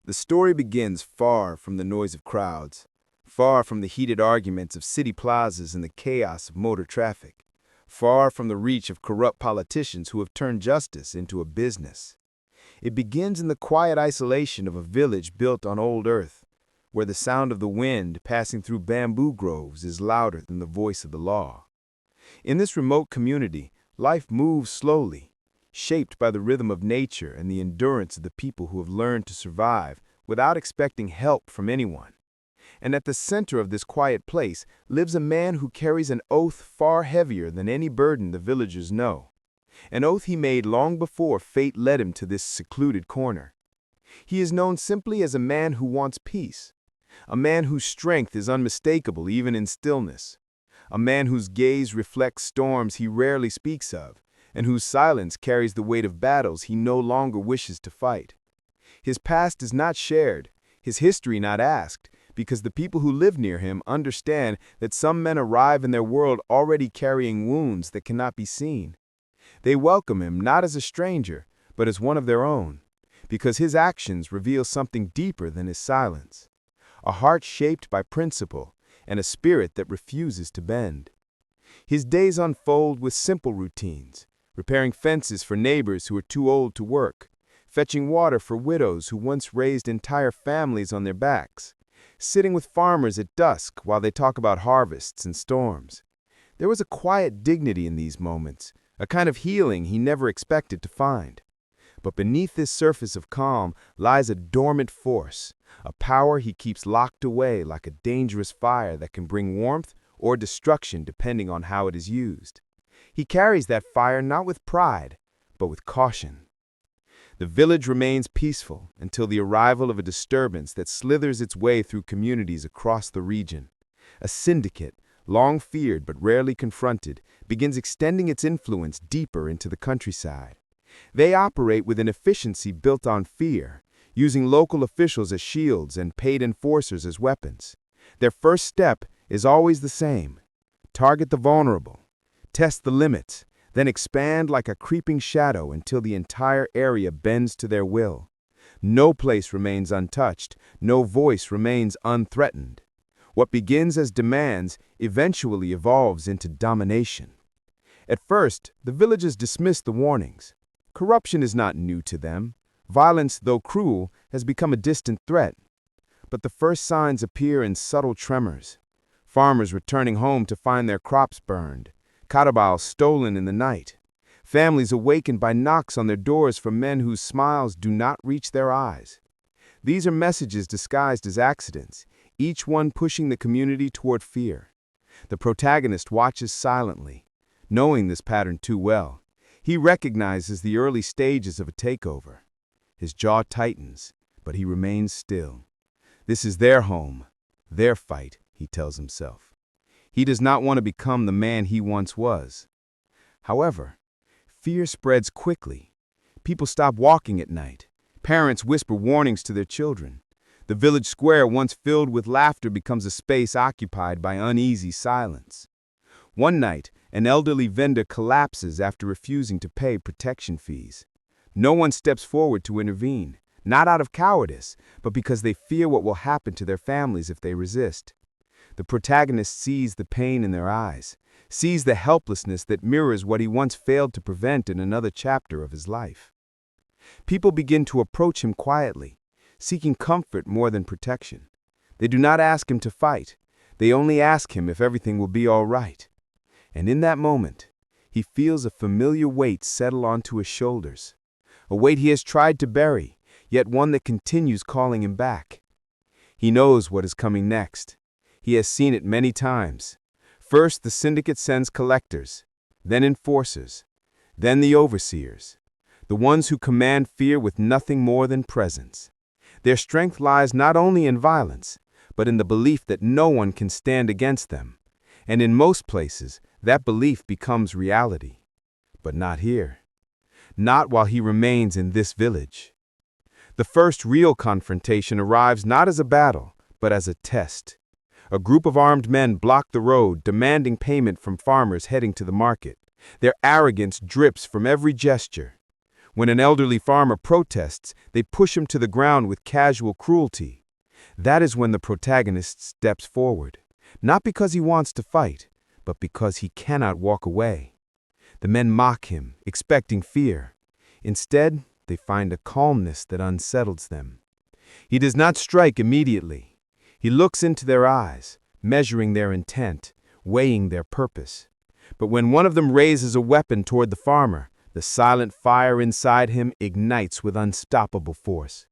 The story begins far from the noise of crowds, far from the heated arguments of city plazas and the chaos of motor traffic, far from the reach of corrupt politicians who have turned justice into a business. It begins in the quiet isolation of a village built on old earth, where the sound of the wind passing through bamboo groves is louder than the voice of the law. In this remote community, life moves slowly, shaped by the rhythm of nature and the endurance of the people who have learned to survive without expecting help from anyone. And at the center of this quiet place lives a man who carries an oath far heavier than any burden the villagers know. An oath he made long before fate led him to this secluded corner. He is known simply as a man who wants peace, a man whose strength is unmistakable even in stillness, a man whose gaze reflects storms he rarely speaks of, and whose silence carries the weight of battles he no longer wishes to fight. His past is not shared, his history not asked, because the people who live near him understand that some men arrive in their world already carrying wounds that cannot be seen. They welcome him not as a stranger, but as one of their own, because his actions reveal something deeper than his silence, a heart shaped by principle and a spirit that refuses to bend. His days unfold with simple routines, repairing fences for neighbors who are too old to work, fetching water for widows who once raised entire families on their backs, sitting with farmers at dusk while they talk about harvests and storms. There was a quiet dignity in these moments, a kind of healing he never expected to find. But beneath this surface of calm lies a dormant force, a power he keeps locked away like a dangerous fire that can bring warmth or destruction depending on how it is used. He carries that fire not with pride, but with caution. The village remains peaceful until the arrival of a disturbance that slithers its way through communities across the region. A syndicate, long feared but rarely confronted, begins extending its influence deeper into the countryside. They operate with an efficiency built on fear, using local officials as shields and paid enforcers as weapons. Their first step is always the same: target the vulnerable, test the limits, then expand like a creeping shadow until the entire area bends to their will. No place remains untouched, no voice remains unthreatened. What begins as demands eventually evolves into domination. At first, the villagers dismiss the warnings. Corruption is not new to them. Violence, though cruel, has become a distant threat. But the first signs appear in subtle tremors. Farmers returning home to find their crops burned, carabaos stolen in the night, families awakened by knocks on their doors from men whose smiles do not reach their eyes. These are messages disguised as accidents, each one pushing the community toward fear. The protagonist watches silently, knowing this pattern too well. He recognizes the early stages of a takeover. His jaw tightens, but he remains still. This is their home, their fight, he tells himself. He does not want to become the man he once was. However, fear spreads quickly. People stop walking at night. Parents whisper warnings to their children. The village square, once filled with laughter, becomes a space occupied by uneasy silence. One night, an elderly vendor collapses after refusing to pay protection fees. No one steps forward to intervene, not out of cowardice, but because they fear what will happen to their families if they resist. The protagonist sees the pain in their eyes, sees the helplessness that mirrors what he once failed to prevent in another chapter of his life. People begin to approach him quietly, seeking comfort more than protection. They do not ask him to fight. They only ask him if everything will be all right. And in that moment, he feels a familiar weight settle onto his shoulders, a weight he has tried to bury, yet one that continues calling him back. He knows what is coming next. He has seen it many times. First, the syndicate sends collectors, then enforcers, then the overseers, the ones who command fear with nothing more than presence. Their strength lies not only in violence, but in the belief that no one can stand against them. And in most places, that belief becomes reality. But not here. Not while he remains in this village. The first real confrontation arrives not as a battle, but as a test. A group of armed men block the road, demanding payment from farmers heading to the market. Their arrogance drips from every gesture. When an elderly farmer protests, they push him to the ground with casual cruelty. That is when the protagonist steps forward, not because he wants to fight, but because he cannot walk away. The men mock him, expecting fear. Instead, they find a calmness that unsettles them. He does not strike immediately. He looks into their eyes, measuring their intent, weighing their purpose. But when one of them raises a weapon toward the farmer, the silent fire inside him ignites with unstoppable force.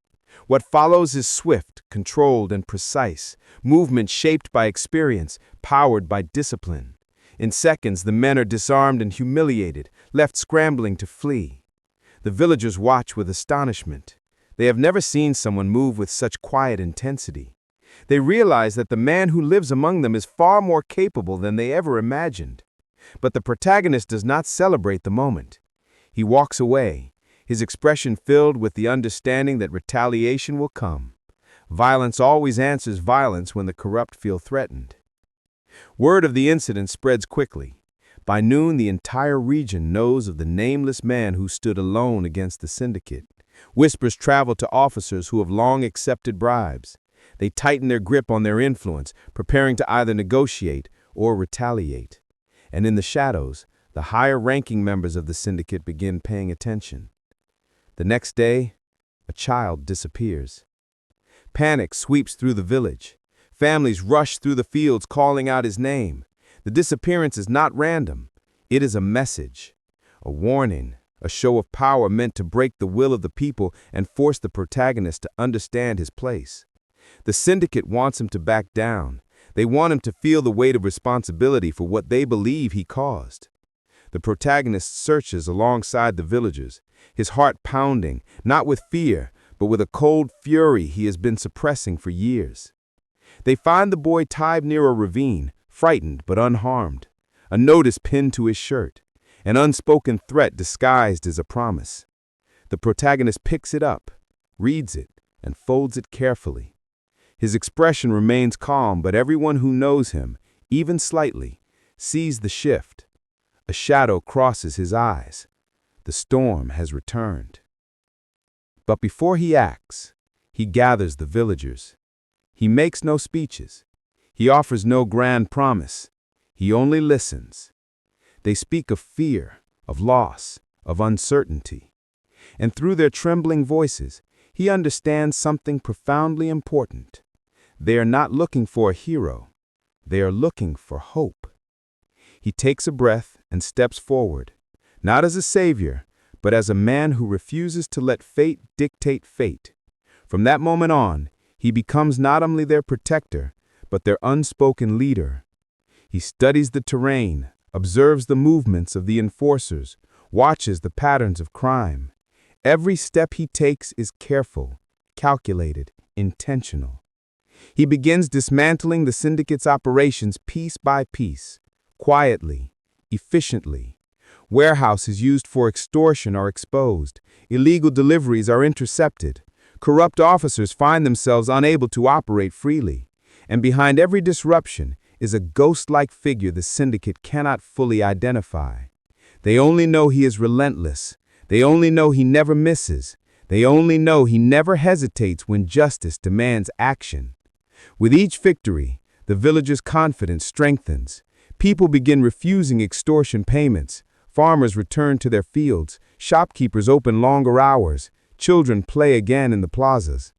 What follows is swift, controlled, and precise, movement shaped by experience, powered by discipline. In seconds, the men are disarmed and humiliated, left scrambling to flee. The villagers watch with astonishment. They have never seen someone move with such quiet intensity. They realize that the man who lives among them is far more capable than they ever imagined. But the protagonist does not celebrate the moment. He walks away, his expression filled with the understanding that retaliation will come. Violence always answers violence when the corrupt feel threatened. Word of the incident spreads quickly. By noon, the entire region knows of the nameless man who stood alone against the syndicate. Whispers travel to officers who have long accepted bribes. They tighten their grip on their influence, preparing to either negotiate or retaliate. And in the shadows, the higher-ranking members of the syndicate begin paying attention. The next day, a child disappears. Panic sweeps through the village. Families rush through the fields calling out his name. The disappearance is not random. It is a message, a warning, a show of power meant to break the will of the people and force the protagonist to understand his place. The syndicate wants him to back down. They want him to feel the weight of responsibility for what they believe he caused. The protagonist searches alongside the villagers, his heart pounding, not with fear, but with a cold fury he has been suppressing for years. They find the boy tied near a ravine, frightened but unharmed. A notice pinned to his shirt, an unspoken threat disguised as a promise. The protagonist picks it up, reads it, and folds it carefully. His expression remains calm, but everyone who knows him, even slightly, sees the shift. A shadow crosses his eyes. The storm has returned. But before he acts, he gathers the villagers. He makes no speeches. He offers no grand promise. He only listens. They speak of fear, of loss, of uncertainty. And through their trembling voices, he understands something profoundly important. They are not looking for a hero. They are looking for hope. He takes a breath and steps forward, not as a savior, but as a man who refuses to let fate dictate fate. From that moment on, he becomes not only their protector, but their unspoken leader. He studies the terrain, observes the movements of the enforcers, watches the patterns of crime. Every step he takes is careful, calculated, intentional. He begins dismantling the syndicate's operations piece by piece, quietly, efficiently. Warehouses used for extortion are exposed. Illegal deliveries are intercepted. Corrupt officers find themselves unable to operate freely. And behind every disruption is a ghost-like figure the syndicate cannot fully identify. They only know he is relentless. They only know he never misses. They only know he never hesitates when justice demands action. With each victory, the villagers' confidence strengthens. People begin refusing extortion payments. Farmers return to their fields. Shopkeepers open longer hours. Children play again in the plazas.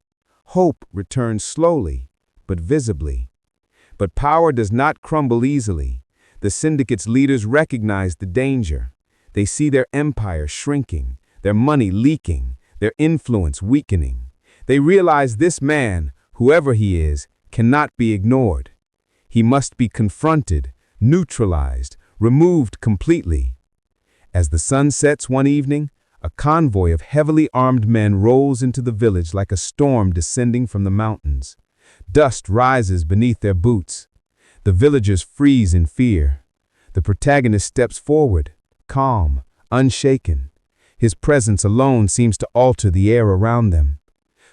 Hope returns slowly, but visibly. But power does not crumble easily. The syndicate's leaders recognize the danger. They see their empire shrinking, their money leaking, their influence weakening. They realize this man, whoever he is, cannot be ignored. He must be confronted, neutralized, removed completely. As the sun sets one evening, a convoy of heavily armed men rolls into the village like a storm descending from the mountains. Dust rises beneath their boots. The villagers freeze in fear. The protagonist steps forward, calm, unshaken. His presence alone seems to alter the air around them.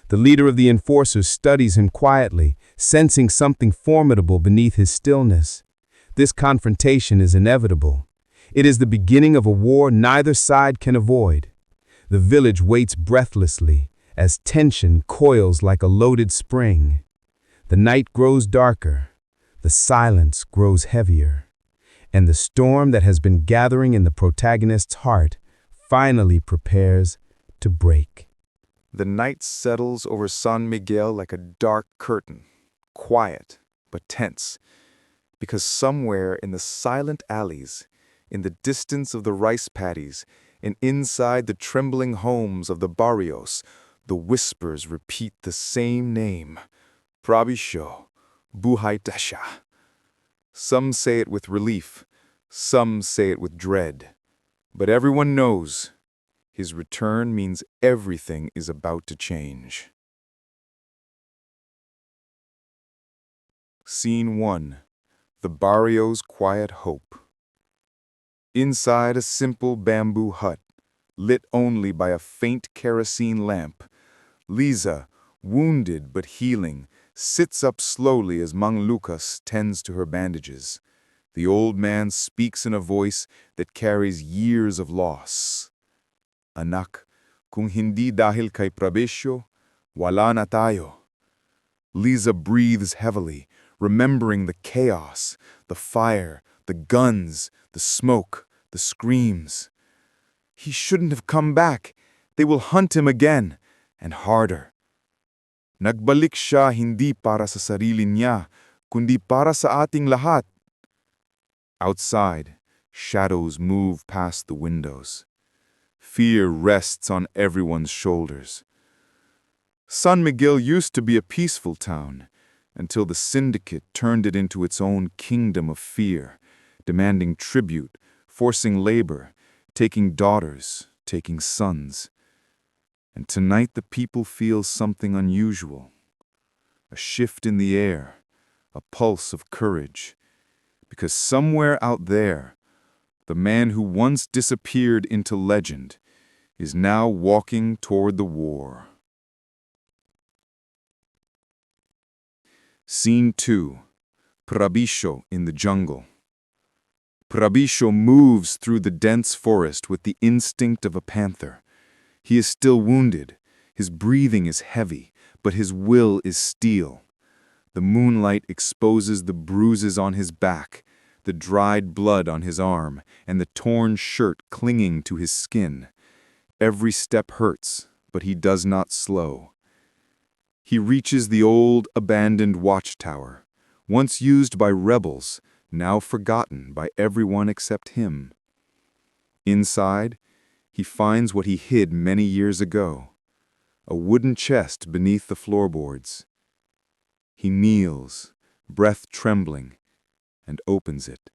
The leader of the enforcers studies him quietly, sensing something formidable beneath his stillness. This confrontation is inevitable. It is the beginning of a war neither side can avoid. The village waits breathlessly as tension coils like a loaded spring. The night grows darker, the silence grows heavier, and the storm that has been gathering in the protagonist's heart finally prepares to break. The night settles over San Miguel like a dark curtain, quiet but tense, because somewhere in the silent alleys, in the distance of the rice paddies, and inside the trembling homes of the barrios, the whispers repeat the same name, Prabhnishyo of FPJ. Some say it with relief, some say it with dread, but everyone knows his return means everything is about to change. Scene 1. The barrio's quiet hope. Inside a simple bamboo hut, lit only by a faint kerosene lamp, Liza, wounded but healing, sits up slowly as Mang Lucas tends to her bandages. The old man speaks in a voice that carries years of loss. Anak, kung hindi dahil kay Prabhnishyo, wala na tayo. Liza breathes heavily, remembering the chaos, the fire, the guns, the smoke, the screams. He shouldn't have come back. They will hunt him again, and harder. Nagbalik siya hindi para sa sarili niya, kundi para sa ating lahat. Outside, shadows move past the windows. Fear rests on everyone's shoulders. San Miguel used to be a peaceful town, until the syndicate turned it into its own kingdom of fear, demanding tribute, forcing labor, taking daughters, taking sons. And tonight the people feel something unusual. A shift in the air, a pulse of courage. Because somewhere out there, the man who once disappeared into legend is now walking toward the war. Scene 2. Prabhnishyo in the jungle. Prabhnishyo moves through the dense forest with the instinct of a panther. He is still wounded, his breathing is heavy, but his will is steel. The moonlight exposes the bruises on his back, the dried blood on his arm, and the torn shirt clinging to his skin. Every step hurts, but he does not slow. He reaches the old, abandoned watchtower, once used by rebels, now forgotten by everyone except him. Inside, he finds what he hid many years ago, a wooden chest beneath the floorboards. He kneels, breath trembling, and opens it.